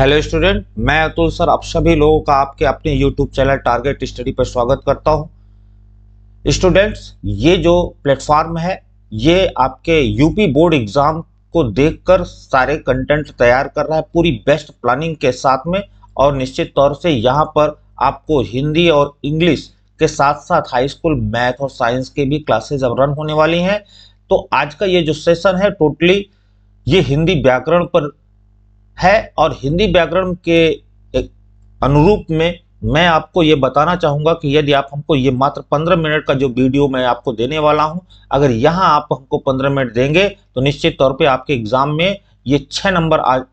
Hello student, मैं Atul sir आप सभी लोगों का आपके अपने यूट्यूब चैनल टारगेट स्टडी पर स्वागत करता हूं। स्टूडेंट्स, ये जो प्लेटफॉर्म है ये आपके यूपी बोर्ड एग्जाम को देखकर सारे कंटेंट तैयार कर रहा है पूरी बेस्ट प्लानिंग के साथ में। और निश्चित तौर से यहाँ पर आपको हिंदी और इंग्लिश के साथ साथ हाई स्कूल मैथ और साइंस के भी क्लासेज अब रन होने वाली हैं। तो आज का ये जो सेशन है टोटली ये हिंदी व्याकरण पर है और हिंदी व्याकरण के अनुरूप में मैं आपको ये बताना चाहूंगा कि यदि आप हमको ये मात्र 15 मिनट का जो वीडियो मैं आपको देने वाला हूं, अगर यहां आप हमको 15 मिनट देंगे तो निश्चित तौर पे आपके एग्जाम में ये 6 नंबर आज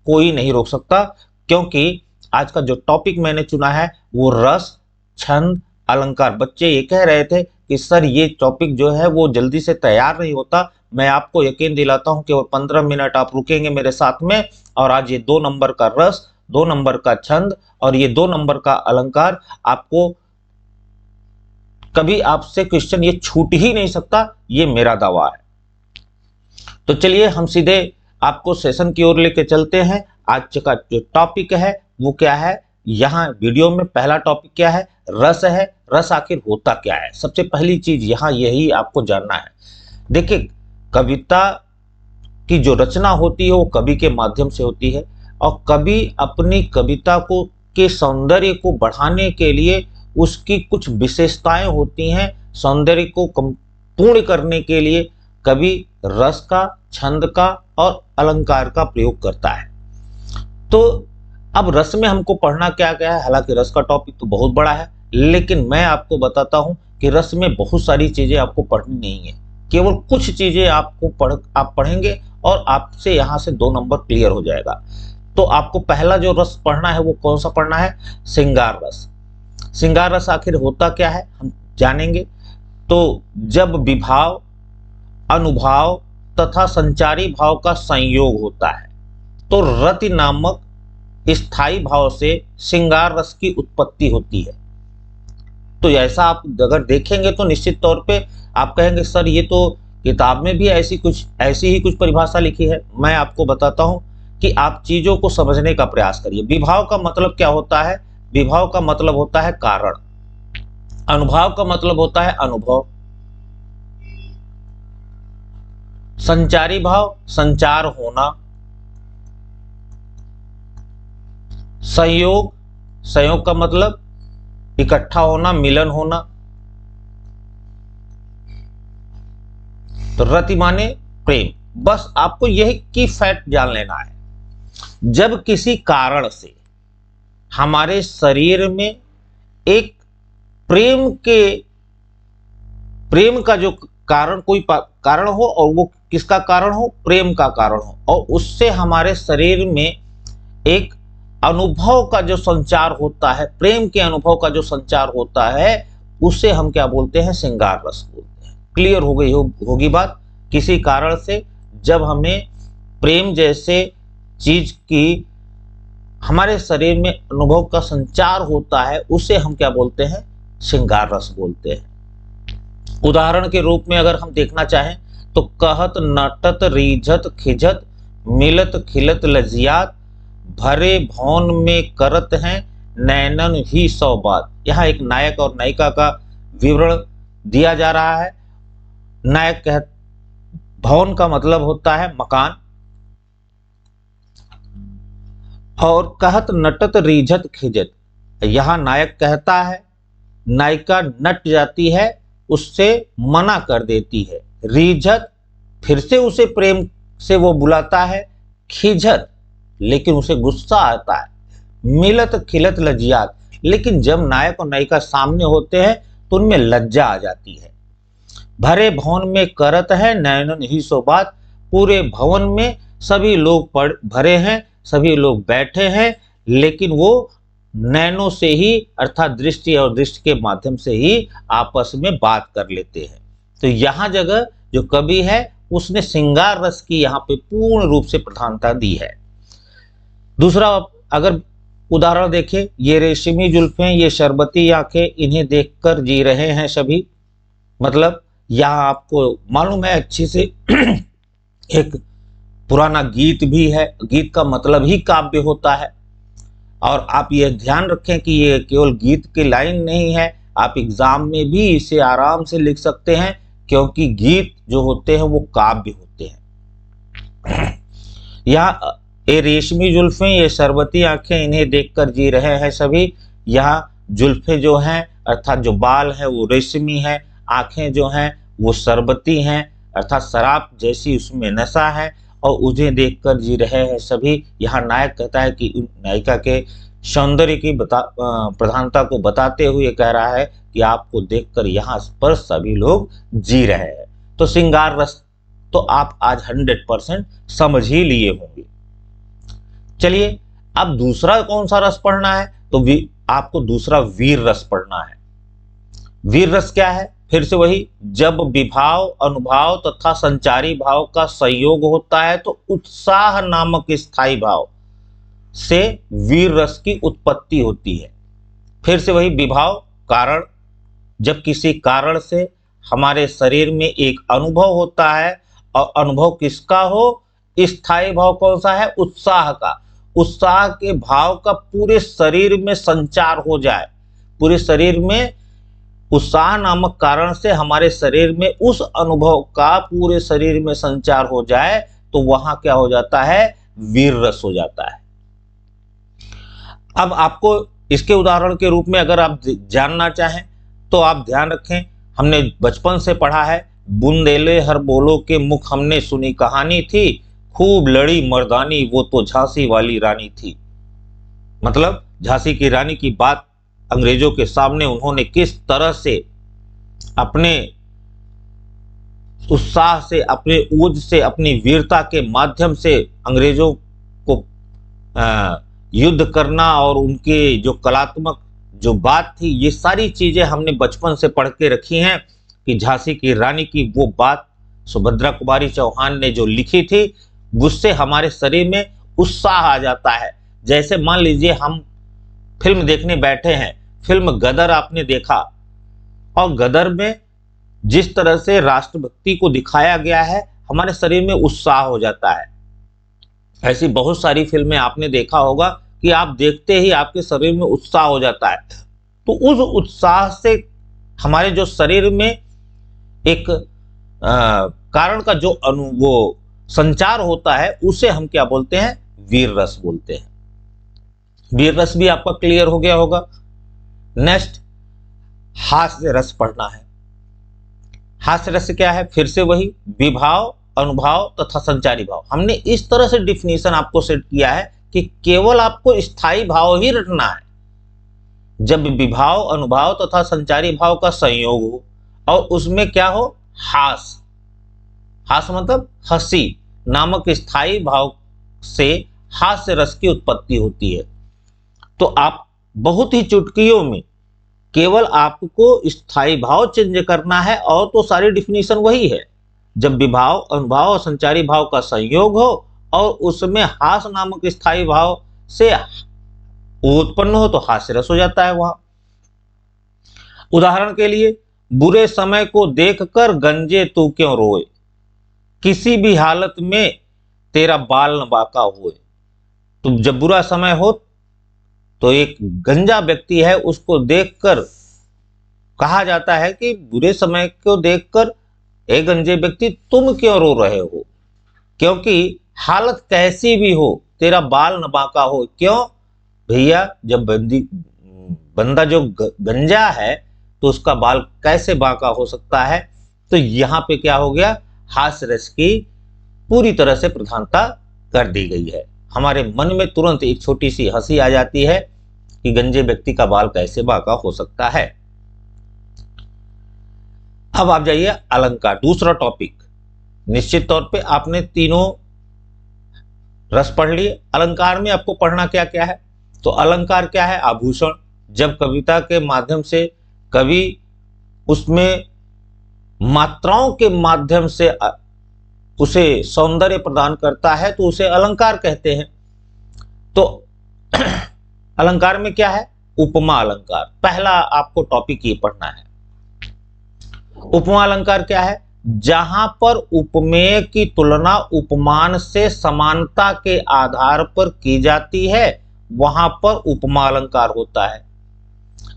कोई नहीं रोक सकता। क्योंकि आज का जो टॉपिक मैंने चुना है वो रस, छंद, अलंकार। बच्चे ये कह रहे थे कि सर ये टॉपिक जो है वो जल्दी से तैयार नहीं होता। मैं आपको यकीन दिलाता हूं कि वो 15 मिनट आप रुकेंगे मेरे साथ में और आज ये 2 नंबर का रस, 2 नंबर का छंद और ये 2 नंबर का अलंकार आपको कभी आपसे क्वेश्चन ये छूट ही नहीं सकता, ये मेरा दावा है। तो चलिए हम सीधे आपको सेशन की ओर लेके चलते हैं। आज का जो टॉपिक है वो क्या है, यहाँ वीडियो में पहला टॉपिक क्या है, रस है। रस आखिर होता क्या है, सबसे पहली चीज यहाँ यही आपको जानना है। देखिए, कविता की जो रचना होती है वो कवि के माध्यम से होती है और कवि अपनी कविता को के सौंदर्य को बढ़ाने के लिए उसकी कुछ विशेषताएं होती हैं। सौंदर्य को पूर्ण करने के लिए कवि रस का, छंद का और अलंकार का प्रयोग करता है। तो अब रस में हमको पढ़ना क्या क्या है, हालांकि रस का टॉपिक तो बहुत बड़ा है, लेकिन मैं आपको बताता हूं कि रस में बहुत सारी चीजें आपको पढ़नी नहीं है, केवल कुछ चीजें आपको आप पढ़ेंगे और आपसे यहां से 2 नंबर क्लियर हो जाएगा। तो आपको पहला जो रस पढ़ना है वो कौन सा पढ़ना है, श्रृंगार रस। श्रृंगार रस आखिर होता क्या है हम जानेंगे। तो जब विभाव, अनुभाव तथा संचारी भाव का संयोग होता है तो रति नामक स्थायी भाव से श्रृंगार रस की उत्पत्ति होती है। तो ऐसा आप अगर देखेंगे तो निश्चित तौर पे आप कहेंगे सर ये तो किताब में भी ऐसी ही कुछ परिभाषा लिखी है। मैं आपको बताता हूं कि आप चीजों को समझने का प्रयास करिए। विभाव का मतलब क्या होता है, विभाव का मतलब होता है कारण, अनुभाव का मतलब होता है अनुभव, संचारी भाव संचार होना, संयोग, संयोग का मतलब इकट्ठा होना, मिलन होना। तो रति माने प्रेम। बस आपको यही की फैक्ट जान लेना है। जब किसी कारण से हमारे शरीर में एक प्रेम का जो कारण, कोई कारण हो और वो किसका कारण हो, प्रेम का कारण हो, और उससे हमारे शरीर में एक अनुभव का जो संचार होता है, प्रेम के अनुभव का जो संचार होता है, उसे हम क्या बोलते हैं, श्रृंगार रस बोलते हैं। क्लियर हो गई होगी बात। किसी कारण से जब हमें प्रेम जैसे चीज की हमारे शरीर में अनुभव का संचार होता है उसे हम क्या बोलते हैं, श्रृंगार रस बोलते हैं। उदाहरण के रूप में अगर हम देखना चाहें तो कहत नटत रीझत खिझत मिलत खिलत लजियात भरे भौन में करत हैं नैनन ही सौ बात। यहाँ एक नायक और नायिका का विवरण दिया जा रहा है। नायक भवन का मतलब होता है मकान, और कहत नटत रीझत खिजत, यहां नायक कहता है, नायिका नट जाती है, उससे मना कर देती है। रीझत फिर से उसे प्रेम से वो बुलाता है, खिजत लेकिन उसे गुस्सा आता है, मिलत खिलत लज्जात, लेकिन जब नायक और नायिका सामने होते हैं तो उनमें लज्जा आ जाती है। भरे भवन में करत है नैनन ही सो बात, पूरे भवन में सभी लोग भरे हैं, सभी लोग बैठे हैं, लेकिन वो नैनों से ही अर्थात दृष्टि और दृष्टि के माध्यम से ही आपस में बात कर लेते हैं। तो यहाँ जगह जो कवि है उसने श्रृंगार रस की यहाँ पे पूर्ण रूप से प्रधानता दी है। दूसरा अगर उदाहरण देखें, ये रेशमी जुल्फें, ये शरबती आंखें, इन्हें देखकर जी रहे हैं सभी। मतलब यहाँ आपको मालूम है अच्छी से एक पुराना गीत भी है, गीत का मतलब ही काव्य होता है। और आप ये ध्यान रखें कि ये केवल गीत की लाइन नहीं है, आप एग्जाम में भी इसे आराम से लिख सकते हैं, क्योंकि गीत जो होते हैं वो काव्य होते हैं। यहाँ ये रेशमी जुल्फें, ये शरबती आंखें, इन्हें देखकर जी रहे हैं सभी। यहाँ जुल्फें जो हैं अर्थात जो बाल है वो रेशमी है, आंखें जो हैं वो शरबती हैं अर्थात शराब जैसी उसमें नशा है, और उन्हें देखकर जी रहे हैं सभी। यहाँ नायक कहता है कि नायिका के सौंदर्य की प्रधानता को बताते हुए कह रहा है कि आपको देखकर यहाँ पर सभी लोग जी रहे हैं। तो श्रृंगार रस तो आप आज 100% समझ ही लिए होंगे। चलिए अब दूसरा कौन सा रस पढ़ना है, तो आपको दूसरा वीर रस पढ़ना है। वीर रस क्या है? फिर से वही, जब विभाव, अनुभाव तथा संचारी भाव का संयोग होता है तो उत्साह नामक स्थायी भाव से वीर रस की उत्पत्ति होती है। फिर से वही, विभाव कारण, जब किसी कारण से हमारे शरीर में एक अनुभव होता है, और अनुभव किसका हो? स्थायी भाव कौन सा है? उत्साह का। उत्साह के भाव का पूरे शरीर में संचार हो जाए, पूरे शरीर में उत्साह नामक कारण से हमारे शरीर में उस अनुभव का पूरे शरीर में संचार हो जाए, तो वहां क्या हो जाता है? वीर रस हो जाता है। अब आपको इसके उदाहरण के रूप में अगर आप जानना चाहें तो आप ध्यान रखें, हमने बचपन से पढ़ा है, बुंदेले हर बोलो के मुख हमने सुनी कहानी थी, खूब लड़ी मर्दानी वो तो झांसी वाली रानी थी। मतलब झांसी की रानी की बात अंग्रेजों के सामने उन्होंने किस तरह से अपने उत्साह से, अपने ऊर्ज से, अपनी वीरता के माध्यम से अंग्रेजों को युद्ध करना, और उनके जो कलात्मक जो बात थी, ये सारी चीजें हमने बचपन से पढ़ के रखी हैं कि झांसी की रानी की वो बात सुभद्रा कुमारी चौहान ने जो लिखी थी, उससे हमारे शरीर में उत्साह आ जाता है। जैसे मान लीजिए हम फिल्म देखने बैठे हैं, फिल्म गदर आपने देखा, और गदर में जिस तरह से राष्ट्रभक्ति को दिखाया गया है, हमारे शरीर में उत्साह हो जाता है। ऐसी बहुत सारी फिल्में आपने देखा होगा कि आप देखते ही आपके शरीर में उत्साह हो जाता है। तो उस उत्साह से हमारे जो शरीर में एक कारण का जो वो संचार होता है, उसे हम क्या बोलते हैं? वीर रस बोलते हैं। वीर रस भी आपका क्लियर हो गया होगा। नेक्स्ट, हास्य रस पढ़ना है। हास्य रस क्या है? फिर से वही, विभाव, अनुभाव तथा संचारी भाव। हमने इस तरह से डिफिनीशन आपको सेट किया है कि केवल आपको स्थायी भाव ही रटना है। जब विभाव, अनुभाव तथा संचारी भाव का संयोग हो और उसमें क्या हो? हास। हास मतलब हंसी नामक स्थायी भाव से हास्य रस की उत्पत्ति होती है। तो आप बहुत ही चुटकियों में केवल आपको स्थायी भाव चेंज करना है, और तो सारी डिफिनीशन वही है। जब विभाव, अनुभाव और संचारी भाव का संयोग हो और उसमें हास नामक स्थायी भाव से उत्पन्न हो तो हास्य रस हो जाता है वहां। उदाहरण के लिए, बुरे समय को देखकर गंजे तू क्यों रोए, किसी भी हालत में तेरा बाल न बांका हुए। तो जब बुरा समय हो तो एक गंजा व्यक्ति है, उसको देखकर कहा जाता है कि बुरे समय को देखकर ए गंजे व्यक्ति तुम क्यों रो रहे हो, क्योंकि हालत कैसी भी हो तेरा बाल न बांका हो। क्यों भैया? जब बंदा जो गंजा है तो उसका बाल कैसे बांका हो सकता है? तो यहाँ पे क्या हो गया? हास्य रस की पूरी तरह से प्रधानता कर दी गई है। हमारे मन में तुरंत एक छोटी सी हंसी आ जाती है कि गंजे व्यक्ति का बाल कैसे बांका हो सकता है। अब आप जाइए अलंकार, दूसरा टॉपिक। निश्चित तौर पे आपने तीनों रस पढ़ लिए। अलंकार में आपको पढ़ना क्या क्या है? तो अलंकार क्या है? आभूषण। जब कविता के माध्यम से कवि उसमें मात्राओं के माध्यम से उसे सौंदर्य प्रदान करता है तो उसे अलंकार कहते हैं। तो अलंकार में क्या है? उपमा अलंकार। पहला आपको टॉपिक ये पढ़ना है। उपमा अलंकार क्या है? जहां पर उपमेय की तुलना उपमान से समानता के आधार पर की जाती है वहां पर उपमा अलंकार होता है।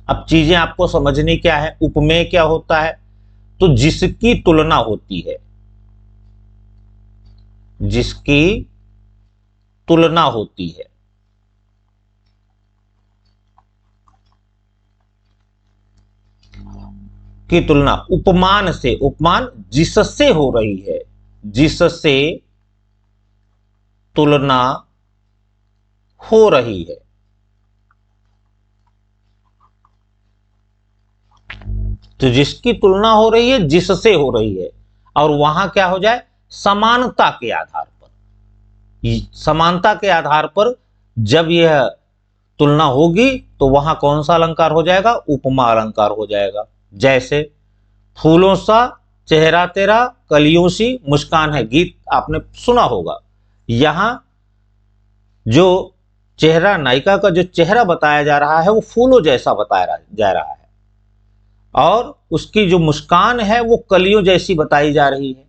अब चीजें आपको समझनी क्या है, उपमेय क्या होता है, तो जिसकी तुलना होती है, जिसकी तुलना होती है, की तुलना उपमान से, उपमान जिससे हो रही है, जिससे तुलना हो रही है। तो जिसकी तुलना हो रही है, जिससे हो रही है, और वहां क्या हो जाए, समानता के आधार पर, समानता के आधार पर जब यह तुलना होगी तो वहां कौन सा अलंकार हो जाएगा, उपमा अलंकार हो जाएगा। जैसे फूलों सा चेहरा तेरा, कलियों सी मुस्कान है, गीत आपने सुना होगा। यहां जो चेहरा, नायिका का जो चेहरा बताया जा रहा है वो फूलों जैसा बताया जा रहा है, और उसकी जो मुस्कान है वो कलियों जैसी बताई जा रही है।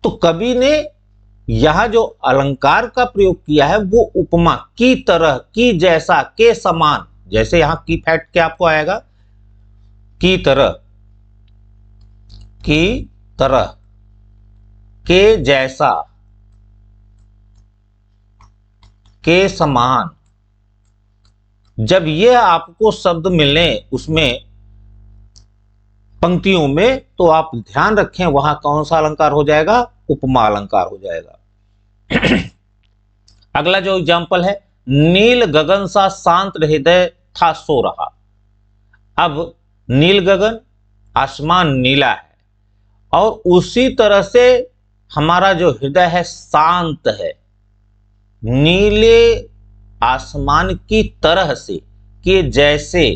तो कवि ने यहां जो अलंकार का प्रयोग किया है वो उपमा, की तरह, की जैसा, के समान। जैसे यहां की फैक्ट क्या आपको आएगा, की तरह, की तरह, के जैसा, के समान। जब यह आपको शब्द मिले उसमें पंक्तियों में, तो आप ध्यान रखें वहां कौन सा अलंकार हो जाएगा, उपमा अलंकार हो जाएगा। अगला जो एग्जाम्पल है, नील गगन सा शांत हृदय था सो रहा। अब नील गगन, आसमान नीला है, और उसी तरह से हमारा जो हृदय है शांत है, नीले आसमान की तरह से, कि जैसे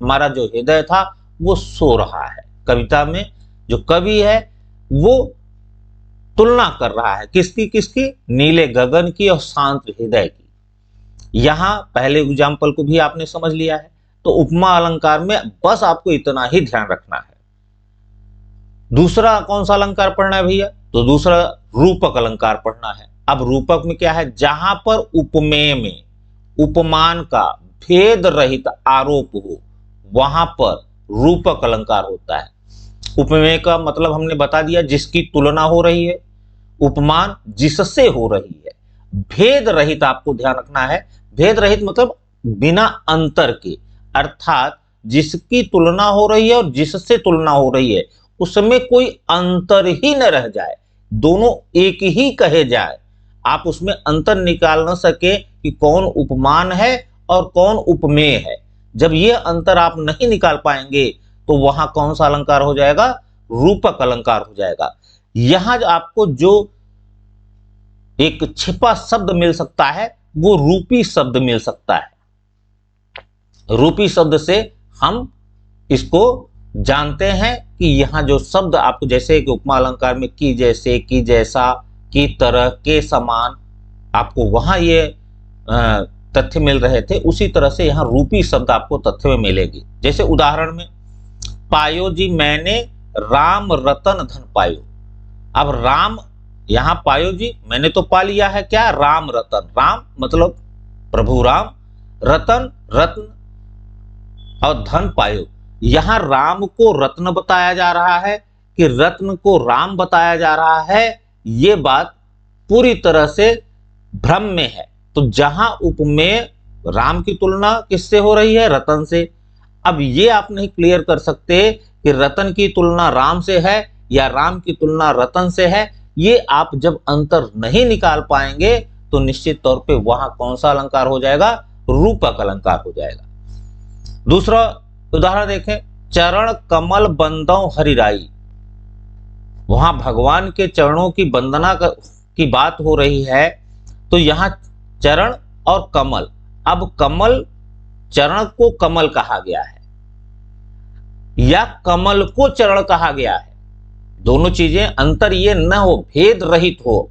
हमारा जो हृदय था वो सो रहा है। कविता में जो कवि है वो तुलना कर रहा है, किसकी किसकी, नीले गगन की और शांत हृदय की। यहां पहले एग्जाम्पल को भी आपने समझ लिया है। तो उपमा अलंकार में बस आपको इतना ही ध्यान रखना है। दूसरा कौन सा अलंकार पढ़ना है भैया, तो दूसरा रूपक अलंकार पढ़ना है। अब रूपक में क्या है, जहां पर उपमेय में उपमान का भेद रहित आरोप हो वहां पर रूपक अलंकार होता है। उपमेय का मतलब हमने बता दिया, जिसकी तुलना हो रही है, उपमान जिससे हो रही है, भेद रहित आपको ध्यान रखना है। भेद रहित मतलब बिना अंतर के, अर्थात जिसकी तुलना हो रही है और जिससे तुलना हो रही है उसमें कोई अंतर ही न रह जाए, दोनों एक ही कहे जाए, आप उसमें अंतर निकाल न सके कि कौन उपमान है और कौन उपमेय है। जब ये अंतर आप नहीं निकाल पाएंगे तो वहां कौन सा अलंकार हो जाएगा, रूपक अलंकार हो जाएगा। यहां आपको जो एक छिपा शब्द मिल सकता है वो रूपी शब्द मिल सकता है। रूपी शब्द से हम इसको जानते हैं कि यहां जो शब्द आपको, जैसे कि उपमा अलंकार में की जैसे, की जैसा, की तरह, के समान, आपको वहां ये तथ्य मिल रहे थे, उसी तरह से यहां रूपी शब्द आपको तथ्य में मिलेगी। जैसे उदाहरण में, पायो जी मैंने राम रतन धन पायो। अब राम, यहां पायो जी मैंने तो पा लिया है क्या, राम रतन, राम मतलब प्रभु राम, रतन रत्न, और धन पायो। यहां राम को रत्न बताया जा रहा है कि रत्न को राम बताया जा रहा है, यह बात पूरी तरह से भ्रम में है। तो जहां उपमेय, राम की तुलना किससे हो रही है, रतन से। अब ये आप नहीं क्लियर कर सकते कि रतन की तुलना राम से है या राम की तुलना रतन से है। ये आप जब अंतर नहीं निकाल पाएंगे तो निश्चित तौर पे वहां कौन सा अलंकार हो जाएगा, रूपक अलंकार हो जाएगा। दूसरा उदाहरण देखें, चरण कमल बंदौ हरिराई। वहां भगवान के चरणों की वंदना की बात हो रही है, तो यहां चरण और कमल। अब कमल, चरण को कमल कहा गया है या कमल को चरण कहा गया है, दोनों चीजें अंतर ये न हो, भेद रहित हो।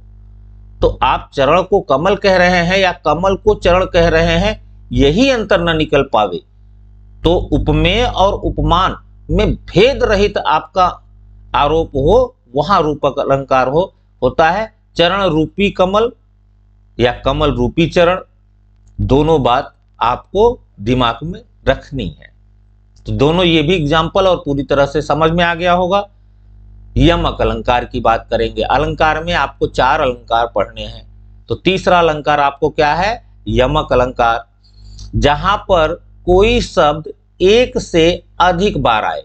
तो आप चरण को कमल कह रहे हैं या कमल को चरण कह रहे हैं, यही अंतर न निकल पावे तो उपमेय और उपमान में भेद रहित आपका आरोप हो, वहां रूपक अलंकार होता है। चरण रूपी कमल या कमल रूपी चरण, दोनों बात आपको दिमाग में रखनी है। तो दोनों ये भी एग्जाम्पल और पूरी तरह से समझ में आ गया होगा। यमक अलंकार की बात करेंगे। अलंकार में आपको 4 अलंकार पढ़ने हैं। तो तीसरा अलंकार आपको क्या है? यमक अलंकार, जहां पर कोई शब्द एक से अधिक बार आए।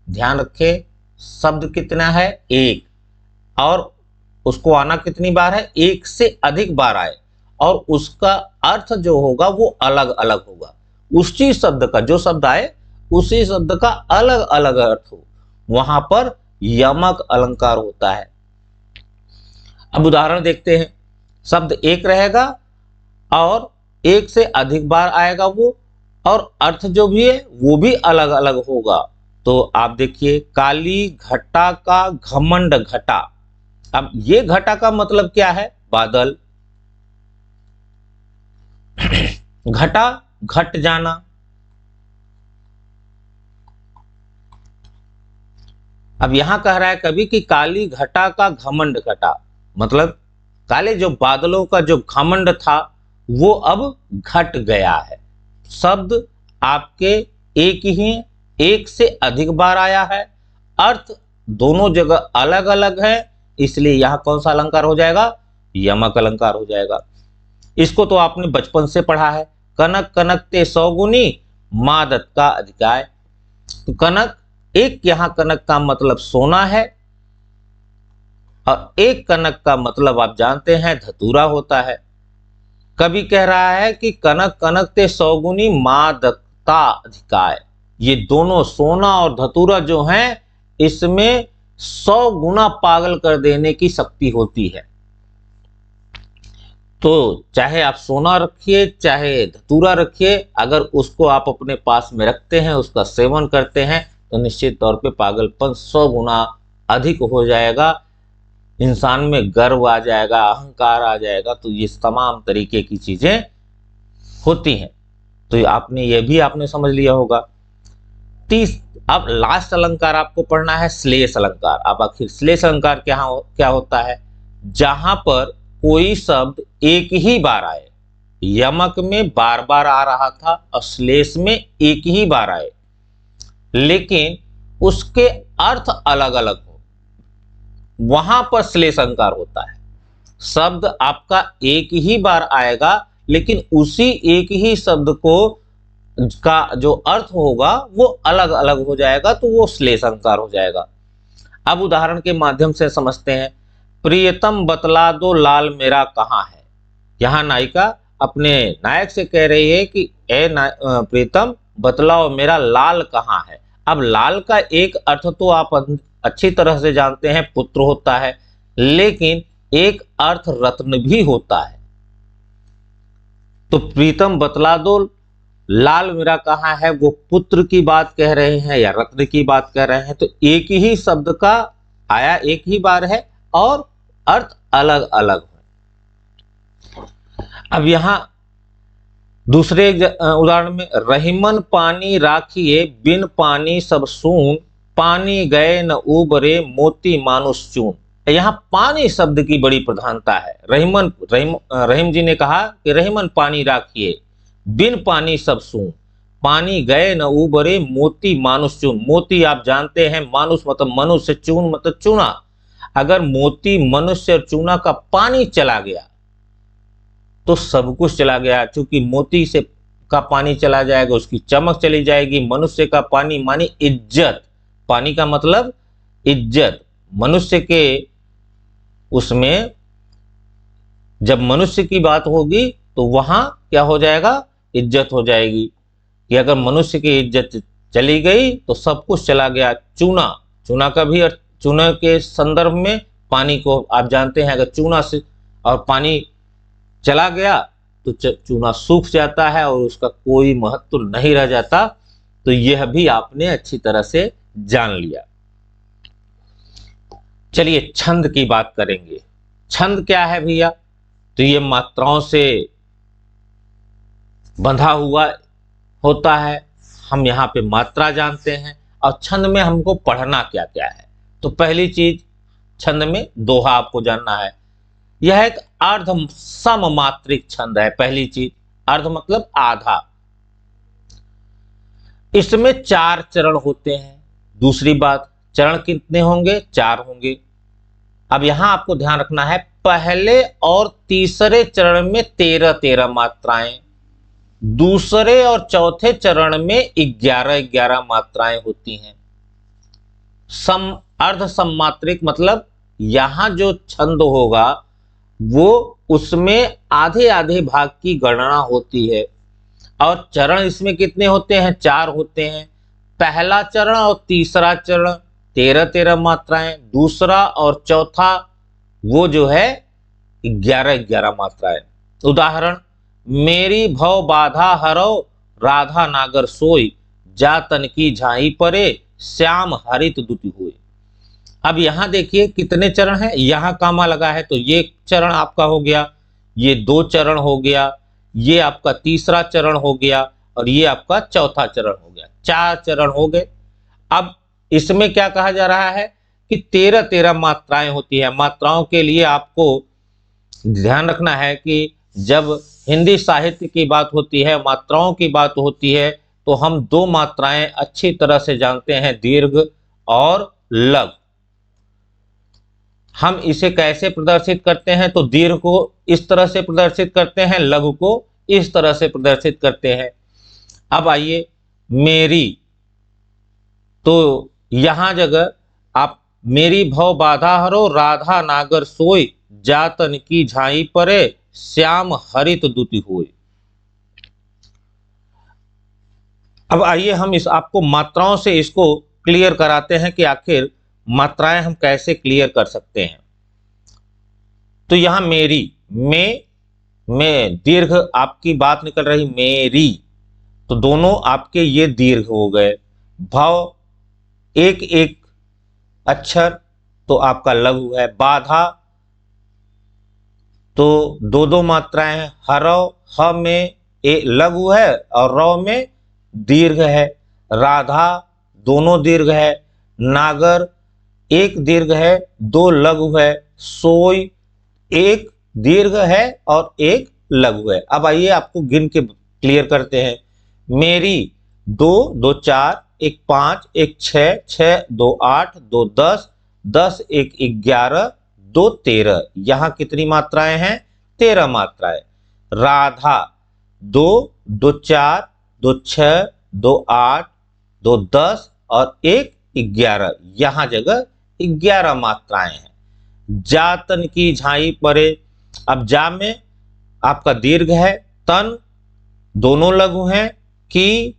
ध्यान रखें, शब्द कितना है? एक, और उसको आना कितनी बार है? एक से अधिक बार आए, और उसका अर्थ जो होगा वो अलग अलग होगा। उसी शब्द का, जो शब्द आए उसी शब्द का अलग अलग अर्थ हो, वहां पर यमक अलंकार होता है। अब उदाहरण देखते हैं। शब्द एक रहेगा और एक से अधिक बार आएगा वो, और अर्थ जो भी है वो भी अलग अलग होगा। तो आप देखिए, काली घटा का घमंड घटा। अब ये घटा का मतलब क्या है? बादल। घटा, घट जाना। अब यहां कह रहा है कवि कि काली घटा का घमंड घटा, मतलब काले जो बादलों का जो घमंड था वो अब घट गया है। शब्द आपके एक से अधिक बार आया है, अर्थ दोनों जगह अलग अलग है, इसलिए यहां कौन सा अलंकार हो जाएगा? यमक अलंकार हो जाएगा। इसको तो आपने बचपन से पढ़ा है। कनक कनक ते 100 गुनी, मादत का अधिकाय। तो कनक, एक यहां कनक का मतलब सोना है, और एक कनक का मतलब आप जानते हैं धतूरा होता है। कवि कह रहा है कि कनक कनक ते 100 गुनी, मादकता अधिकाय। ये दोनों सोना और धतूरा जो हैं, इसमें 100 गुना पागल कर देने की शक्ति होती है। तो चाहे आप सोना रखिए चाहे धतूरा रखिए, अगर उसको आप अपने पास में रखते हैं, उसका सेवन करते हैं, तो निश्चित तौर पे पागलपन 100 गुना अधिक हो जाएगा। इंसान में गर्व आ जाएगा, अहंकार आ जाएगा। तो ये तमाम तरीके की चीजें होती हैं। तो आपने ये भी आपने समझ लिया होगा। अब लास्ट अलंकार आपको पढ़ना है, श्लेष अलंकार। अब आखिर श्लेष अलंकार क्या होता है? जहां पर कोई शब्द एक ही बार आए। यमक में बार बार आ रहा था और श्लेष में एक ही बार आए, लेकिन उसके अर्थ अलग अलग हो, वहां पर श्लेष अलंकार होता है। शब्द आपका एक ही बार आएगा, लेकिन उसी एक ही शब्द को का जो अर्थ होगा वो अलग अलग हो जाएगा, तो वो श्लेष अलंकार हो जाएगा। अब उदाहरण के माध्यम से समझते हैं। प्रियतम बतला दो लाल मेरा कहाँ है। यहां नायिका अपने नायक से कह रही है कि प्रीतम बतलाओ मेरा लाल कहाँ है। अब लाल का एक अर्थ तो आप अच्छी तरह से जानते हैं, पुत्र होता है, लेकिन एक अर्थ रत्न भी होता है। तो प्रीतम बतला दो लाल मेरा कहाँ है, वो पुत्र की बात कह रहे हैं या रत्न की बात कह रहे हैं। तो एक ही शब्द का आया एक ही बार है और अर्थ अलग अलग है। अब यहां दूसरे उदाहरण में, रहीमन पानी राखिए बिन पानी सब सून, पानी गए न उबरे मोती मानुष चून। यहां पानी शब्द की बड़ी प्रधानता है। रहीम जी ने कहा कि रहीमन पानी राखिए बिन पानी सब सून, पानी गए न उबरे मोती मानुष चून। मोती आप जानते हैं, मानुष मतलब मनुष्य, चून मतलब चूना। अगर मोती मनुष्य और चूना का पानी चला गया तो सब कुछ चला गया। चूंकि मोती से का पानी चला जाएगा, उसकी चमक चली जाएगी। मनुष्य का पानी मानी इज्जत, पानी का मतलब इज्जत। मनुष्य के उसमें जब मनुष्य की बात होगी तो वहां क्या हो जाएगा? इज्जत हो जाएगी। कि अगर मनुष्य की इज्जत चली गई तो सब कुछ चला गया। चूना, चूना का भी अर्थ, चूना के संदर्भ में पानी को आप जानते हैं, अगर चूना से और पानी चला गया तो चूना सूख जाता है और उसका कोई महत्व नहीं रह जाता। तो यह भी आपने अच्छी तरह से जान लिया। चलिए छंद की बात करेंगे। छंद क्या है भैया? तो ये मात्राओं से बंधा हुआ होता है। हम यहाँ पे मात्रा जानते हैं, और छंद में हमको पढ़ना क्या क्या है। तो पहली चीज, छंद में दोहा आपको जानना है। यह एक अर्ध सममात्रिक छंद है। पहली चीज, अर्ध मतलब आधा। इसमें 4 चरण होते हैं। दूसरी बात, चरण कितने होंगे? 4 होंगे। अब यहां आपको ध्यान रखना है, पहले और तीसरे चरण में 13-13 मात्राएं, दूसरे और चौथे चरण में 11-11 मात्राएं होती हैं। अर्ध सम्मात्रिक मतलब यहां जो छंद होगा वो उसमें आधे आधे भाग की गणना होती है। और चरण इसमें कितने होते हैं? 4 होते हैं। पहला चरण और तीसरा चरण 13-13 मात्राएं, दूसरा और चौथा वो जो है 11-11 मात्राएं। उदाहरण, मेरी भव बाधा हरो राधा नागर सोई, जा तन की झाई परे श्याम हरित दुति हुए। अब यहां देखिए कितने चरण हैं, यहां कामा लगा है तो ये चरण आपका हो गया, ये 2 चरण हो गया, ये आपका तीसरा चरण हो गया और ये आपका चौथा चरण हो गया। 4 चरण हो गए। अब इसमें क्या कहा जा रहा है कि 13-13 मात्राएं होती है। मात्राओं के लिए आपको ध्यान रखना है कि जब हिंदी साहित्य की बात होती है, मात्राओं की बात होती है, तो हम 2 मात्राएं अच्छी तरह से जानते हैं, दीर्घ और लघु। हम इसे कैसे प्रदर्शित करते हैं? तो दीर्घ को इस तरह से प्रदर्शित करते हैं, लघु को इस तरह से प्रदर्शित करते हैं। अब आइए मेरी, तो यहां जगह आप मेरी भव बाधा हरो राधा नागर सोई, जातन की झाई परे श्याम हरित दुति होए। अब आइए हम इस आपको मात्राओं से इसको क्लियर कराते हैं कि आखिर मात्राएं हम कैसे क्लियर कर सकते हैं। तो यहां मेरी, में दीर्घ आपकी बात निकल रही मेरी, तो दोनों आपके ये दीर्घ हो गए। भव एक एक अक्षर तो आपका लघु है। बाधा तो 2-2 मात्राएं हैं। हरव, ह में लघु है और रव में दीर्घ है। राधा दोनों दीर्घ है। नागर एक दीर्घ है, 2 लघु है। सोई एक दीर्घ है और एक लघु है। अब आइए आपको गिन के क्लियर करते हैं। मेरी 2, 2 4, 1 5, 1 6, 6 2 8, 2 10, 10 1 11, 2 13। यहां कितनी मात्राएं हैं? 13 मात्राएं। राधा 2, 2 4, 2 6, 2 8, 2 10 और 1 11। यहां जगह 11 मात्राएं हैं। जातन की झाई परे, अब जा में आपका दीर्घ है, तन दोनों लघु हैं, की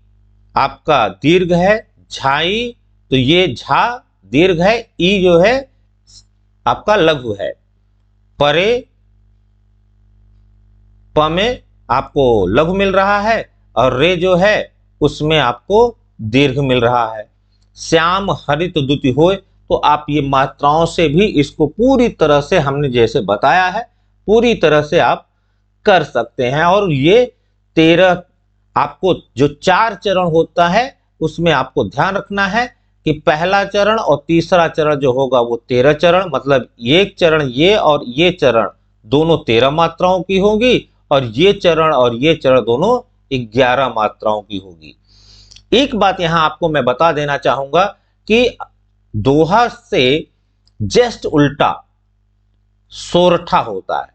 आपका दीर्घ है, झाई तो ये झा दीर्घ है, ई जो है आपका लघु है। परे, प में आपको लघु मिल रहा है और रे जो है उसमें आपको दीर्घ मिल रहा है। श्याम हरित दुति होए, तो आप ये मात्राओं से भी इसको पूरी तरह से हमने जैसे बताया है पूरी तरह से आप कर सकते हैं। और ये 13 आपको जो 4 चरण होता है उसमें आपको ध्यान रखना है कि पहला चरण और तीसरा चरण जो होगा वो 13 चरण, मतलब एक चरण ये और ये चरण दोनों 13 मात्राओं की होगी और ये चरण दोनों 11 मात्राओं की होगी। एक बात यहां आपको मैं बता देना चाहूंगा कि दोहा से जस्ट उल्टा सोरठा होता है,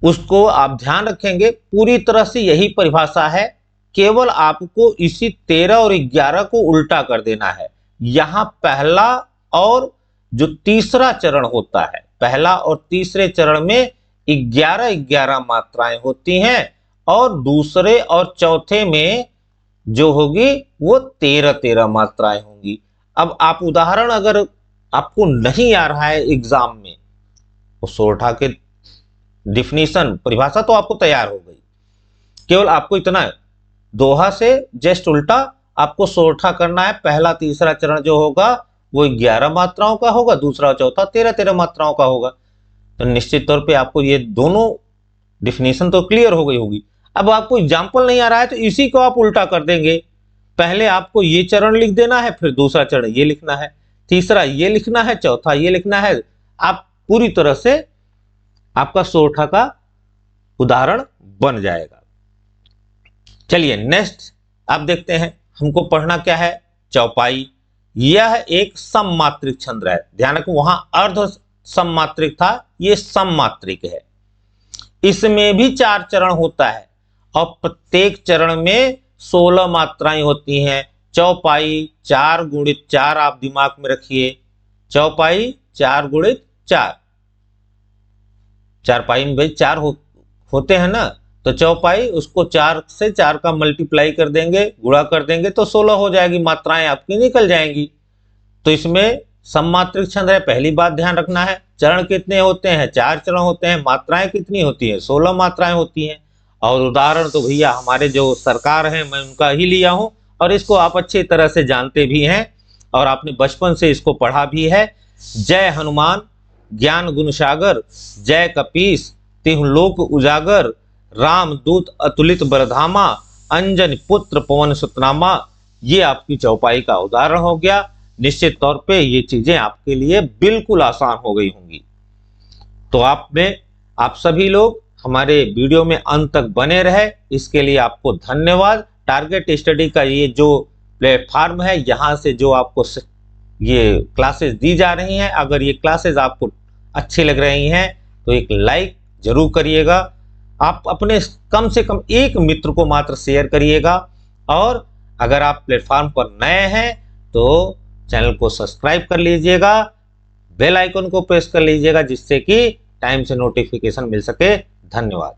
उसको आप ध्यान रखेंगे। पूरी तरह से यही परिभाषा है, केवल आपको इसी 13 और 11 को उल्टा कर देना है। यहां पहला और जो तीसरा चरण होता है, पहला और तीसरे चरण में 11-11 मात्राएं होती हैं और दूसरे और चौथे में जो होगी वो 13-13 मात्राएं होंगी। अब आप उदाहरण अगर आपको नहीं आ रहा है एग्जाम में, तो सोरठा के डिफिनीशन परिभाषा तो आपको तैयार हो गई, केवल आपको इतना है दोहा से जस्ट उल्टा आपको सोरठा करना है। पहला तीसरा चरण जो होगा वो 11 मात्राओं का होगा, दूसरा चौथा 13-13 मात्राओं का होगा। तो निश्चित तौर पे आपको ये दोनों डिफिनीशन तो क्लियर हो गई होगी। अब आपको एग्जाम्पल नहीं आ रहा है तो इसी को आप उल्टा कर देंगे। पहले आपको ये चरण लिख देना है, फिर दूसरा चरण ये लिखना है, तीसरा ये लिखना है, चौथा ये लिखना है। आप पूरी तरह से आपका सोरठा का उदाहरण बन जाएगा। चलिए नेक्स्ट आप देखते हैं, हमको पढ़ना क्या है, चौपाई। यह एक सममात्रिक छंद है। ध्यान रखो, वहां अर्ध सममात्रिक था, ये सममात्रिक है। इसमें भी 4 चरण होता है और प्रत्येक चरण में 16 मात्राएं होती हैं। चौपाई 4 गुणित 4 आप दिमाग में रखिए, चौपाई 4 गुणित 4। चारपाई में भाई 4 होते हैं ना, तो चौपाई उसको 4 से 4 का मल्टीप्लाई कर देंगे, गुणा कर देंगे तो 16 हो जाएगी, मात्राएं आपकी निकल जाएंगी। तो इसमें सममात्रिक छंद है, पहली बात ध्यान रखना है। चरण कितने होते हैं, 4 चरण होते हैं। मात्राएं कितनी होती हैं, 16 मात्राएं होती हैं। और उदाहरण तो भैया हमारे जो सरकार हैं, मैं उनका ही लिया हूं और इसको आप अच्छी तरह से जानते भी हैं और आपने बचपन से इसको पढ़ा भी है। जय हनुमान ज्ञान गुण सागर, जय कपीस तिहु लोक उजागर, राम दूत अतुलित बरधामा, अंजन पुत्र पवन सुतनामा। ये आपकी चौपाई का उदाहरण हो गया। निश्चित तौर पे ये चीजें आपके लिए बिल्कुल आसान हो गई होंगी। तो आप सभी लोग हमारे वीडियो में अंत तक बने रहे, इसके लिए आपको धन्यवाद। टारगेट स्टडी का ये जो प्लेटफॉर्म है, यहाँ से जो आपको ये क्लासेस दी जा रही हैं, अगर ये क्लासेस आपको अच्छी लग रही हैं तो एक लाइक जरूर करिएगा। आप अपने कम से कम एक मित्र को मात्र शेयर करिएगा और अगर आप प्लेटफॉर्म पर नए हैं तो चैनल को सब्सक्राइब कर लीजिएगा, बेल आइकन को प्रेस कर लीजिएगा जिससे कि टाइम से नोटिफिकेशन मिल सके। धन्यवाद।